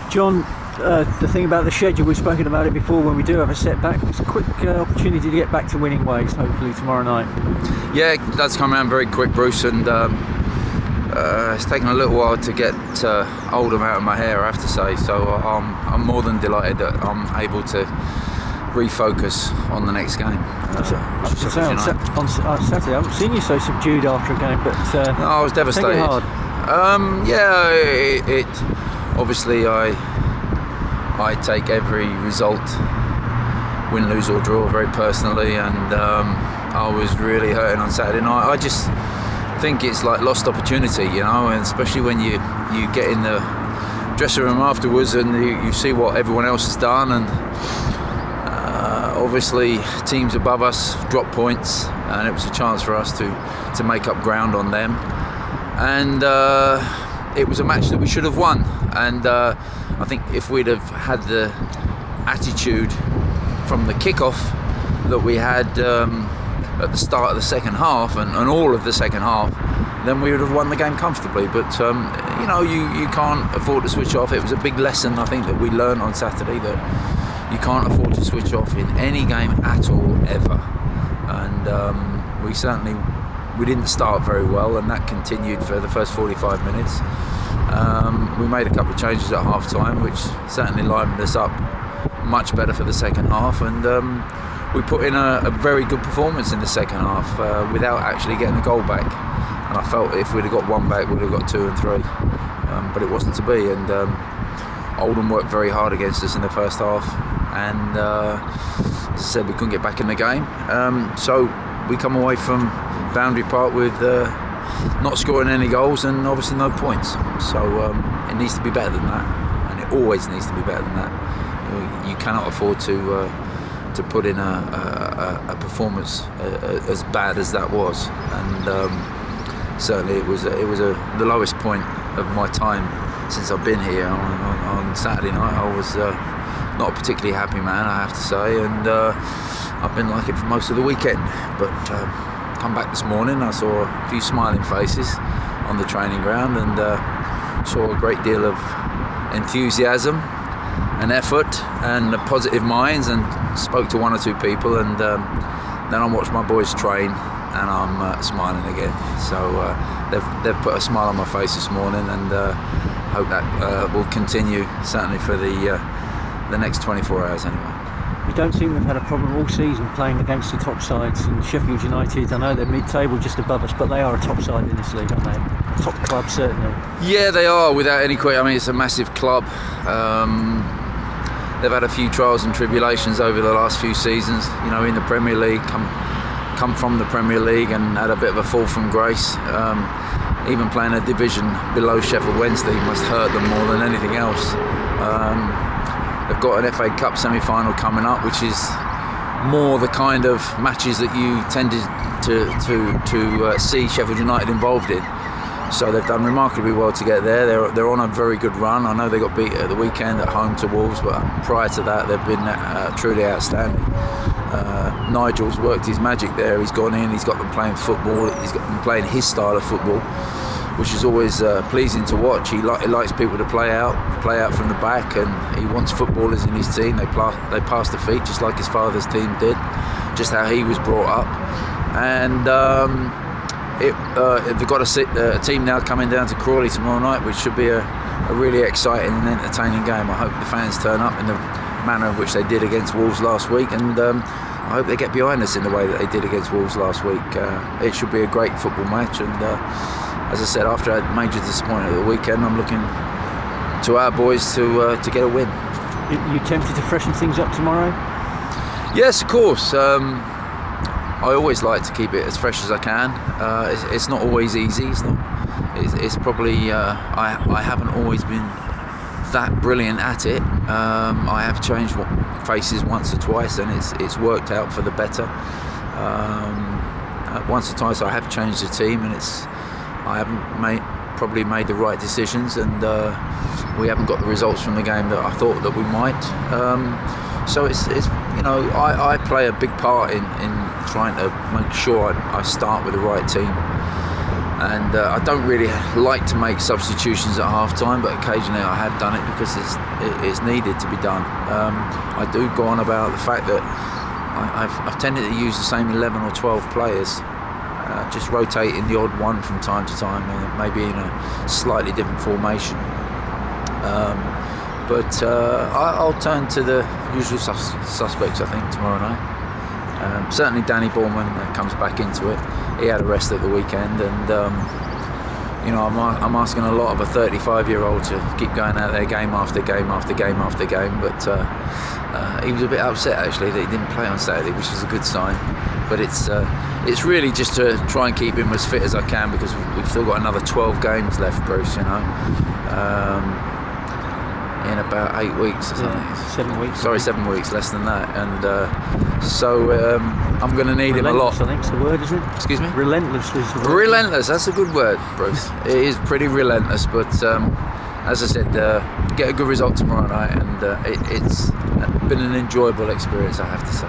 John, the thing about the schedule, we've spoken about it before, when we do have a setback, it's a quick opportunity to get back to winning ways, hopefully tomorrow night. Yeah, it does come around very quick, Bruce, and it's taken a little while to get Oldham out of my hair, I have to say, so I'm more than delighted that I'm able to refocus on the next game. On Saturday, I haven't seen you so subdued after a game, but no, I was devastated. Take it hard. It obviously I take every result, win, lose or draw, very personally, and I was really hurting on Saturday night. I just think it's like lost opportunity, and especially when you get in the dressing room afterwards and you see what everyone else has done, and obviously teams above us drop points, and it was a chance for us to make up ground on them, and it was a match that we should have won. And I think if we'd have had the attitude from the kickoff that we had at the start of the second half and all of the second half, then we would have won the game comfortably. But you can't afford to switch off. It was a big lesson, I think, that we learned on Saturday, that you can't afford to switch off in any game at all, ever. And we didn't start very well, and that continued for the first 45 minutes. We made a couple of changes at half time, which certainly livened us up much better for the second half, and we put in a very good performance in the second half without actually getting a goal back. And I felt if we'd have got one back, we'd have got 2 and 3, but it wasn't to be. And Oldham worked very hard against us in the first half, and as I said, we couldn't get back in the game. So we come away from Boundary Park with not scoring any goals and obviously no points. So it needs to be better than that, and it always needs to be better than that. You cannot afford to put in a performance as bad as that was. And certainly it was the lowest point of my time since I've been here. On Saturday night, I was not a particularly happy man, I have to say, and I've been like it for most of the weekend. But come back this morning, I saw a few smiling faces on the training ground, and saw a great deal of enthusiasm and effort and positive minds, and spoke to 1 or 2 people, and then I watched my boys train, and I'm smiling again. So they've put a smile on my face this morning, and hope that will continue, certainly for the next 24 hours anyway. You don't seem to have had a problem all season playing against the top sides. And Sheffield United, I know they're mid-table just above us, but they are a top side in this league, aren't they? Top club, certainly. Yeah, they are, without any question. I mean, it's a massive club. They've had a few trials and tribulations over the last few seasons, in the Premier League, come from the Premier League and had a bit of a fall from grace. Even playing a division below Sheffield Wednesday must hurt them more than anything else. They've got an FA Cup semi-final coming up, which is more the kind of matches that you tended to see Sheffield United involved in. So they've done remarkably well to get there. They're on a very good run. I know they got beat at the weekend at home to Wolves, but prior to that they've been truly outstanding. Nigel's worked his magic there. He's gone in, he's got them playing football, he's got them playing his style of football, which is always pleasing to watch. He likes people to play out from the back, and he wants footballers in his team. They pass the feet just like his father's team did, just how he was brought up. And they've got a team now coming down to Crawley tomorrow night, which should be a really exciting and entertaining game. I hope the fans turn up in the manner in which they did against Wolves last week, and I hope they get behind us in the way that they did against Wolves last week. It should be a great football match, and as I said, after a major disappointment at the weekend, I'm looking to our boys to get a win. You tempted to freshen things up tomorrow? Yes, of course. I always like to keep it as fresh as I can. It's not always easy. It's probably I haven't always been that brilliant at it. I have changed faces once or twice, and it's worked out for the better. Once or twice I have changed the team, and I haven't probably made the right decisions, and we haven't got the results from the game that I thought that we might. So it's I play a big part in trying to make sure I start with the right team. And I don't really like to make substitutions at half-time, but occasionally I have done it because it's needed to be done. I do go on about the fact that I've tended to use the same 11 or 12 players, just rotating the odd one from time to time, maybe in a slightly different formation. But I'll turn to the usual suspects, I think, tomorrow night. Certainly Danny Borman comes back into it. He had a rest at the weekend, and I'm asking a lot of a 35-year-old to keep going out there game after game after game after game. But he was a bit upset actually that he didn't play on Saturday, which is a good sign. But it's really just to try and keep him as fit as I can, because we've still got another 12 games left, Bruce. In about 8 weeks or something. Yeah, 7 weeks. Sorry, 7 weeks, less than that. And so I'm going to need him a lot. I think it's the word, isn't it? Excuse me? Relentless is the word. Relentless, that's a good word, Bruce. It is pretty relentless, but as I said, get a good result tomorrow night, and it's been an enjoyable experience, I have to say.